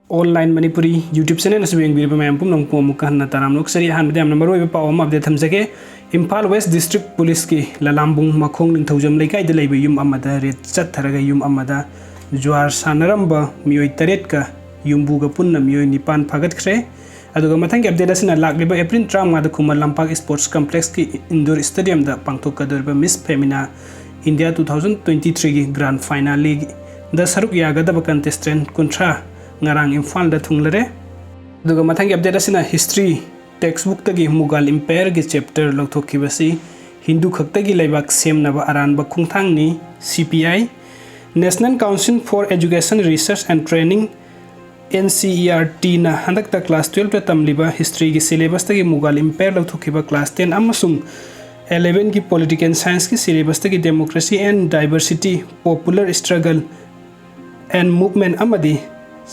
online Manipuri YouTube channel na subeng bir pamam pum nong pom kan na taram nok sari han bidam number we pawam update thamjake Imphal West District Police ki Lalambung Makhong Ningthoujam Leikai de leiba yum amada ret chatharaga yum amada jwar sannaramba mioi taret ka yumbu ga punna mioi nipan phagatkhre aduga mathang ki update asina lagliba April 3 da Kumal Lampak Sports Complex ki indoor stadium da pangthok kadorba Miss Femina India 2023 ki grand final league da saruk yagadaba contestant kuntra ngarang Imphal da thunglare aduga mathang ki update asina history textbook tagi mugal empire ki chapter lokthokibasi Hindu khaktagi leibak semnaba aranba khungthangni CPI National Council for Education Research and Training NCERT na handak ta class 12 ta tamliba history ki syllabus tagi mugal empire lokhthokiba class 10 amasung 11 ki political science ki syllabus tagi democracy and diversity popular struggle and movement amadi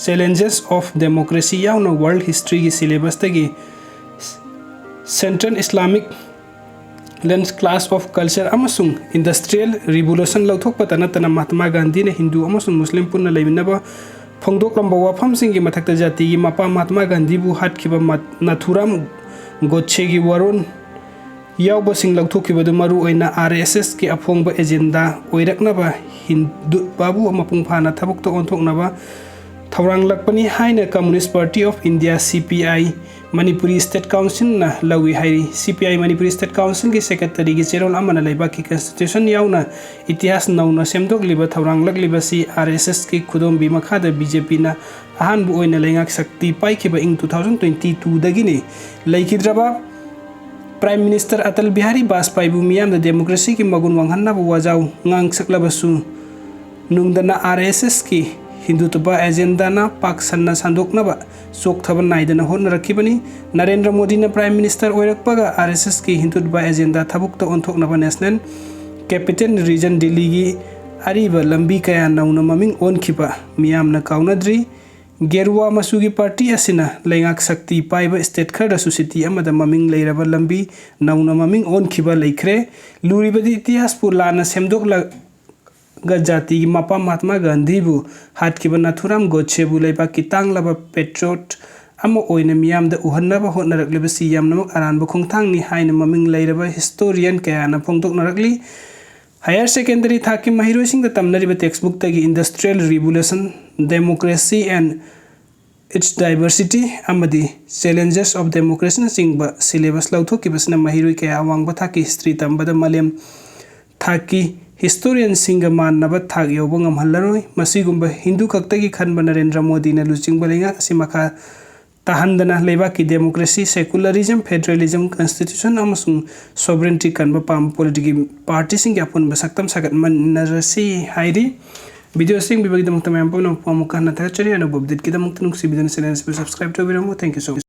challenges of democracy yauna world history ki syllabus tagi Central Islamic lens class of culture amasung industrial revolution lauthok patana tana Mahatma Gandhi ne Hindu amasung Muslim punna leiminaba phongdok lamba wafam singi mathakta jati gi mapa Mahatma Gandhi bu hatkhiba nathuram goche gi waron yawba sing lauthokhiba du maru oina RSS ki aphongba agenda oiraknaba Hindu babu amapung phana thabuk to onthoknaba Thaurang lakpani haina Communist Party of India CPI Manipuri State Council na lawi hairi CPI Manipuri State Council ki secretary ki cherol amana leiba ki constitution yauna itihas nauna semdok liba thaurang lak liba si RSS ki khudom bi makha da BJP na ahan bu oina lengak sakti pai ki ba ing 2022 dagini leikidraba Prime Minister Atal Bihari Vajpayee bu miyam da democracy ki magun wanghanna bu wajau ngang saklabasu nungdana RSS ki Hindutuba agenda na pak sanna sandok na ba sok thaban naida na hon rakibani Narendra Modi na Prime Minister oirakpaga RSS ki Hindutuba agenda thabuk to onthok na ba National Capital Region Delhi gi ariba lambi kaya nauna maming on khiba miyam na kaunadri gerwa masugi party asina lengak sakti paiba state khar da society amada maming leiraba lambi nauna maming on khiba leikhre luribadi itihas pulana semdok la gajati mapa Mahatma Gandhi bu hatkiba nathuram goche bu leiba kitang laba petrot amo oina miyam da uhannaba hotnarakliba siyam namak aranba khongthang ni haina maming leiraba historian kaya na phongtok narakli higher secondary thaki mahiroi sing da tamnariba textbook tagi industrial revolution democracy and its diversity amadi challenges of democracy singba syllabus lauthokibasna mahiroi kaya awangba thaki history tambada malem thaki historian singa mannaba thak yoba ngamhallaroi masigumba Hindu khaktagi khanba Narendra Modi na luchingba lenga simakha tahandana leiba ki democracy secularism federalism constitution amasung sovereignty kanba pam political party sing apun basaktam sagat manarasi hairi video sing bibagi damuk tamam pon pamukan na thachari anu update kidamuk tunuk si bidan channel subscribe to biramu thank you so much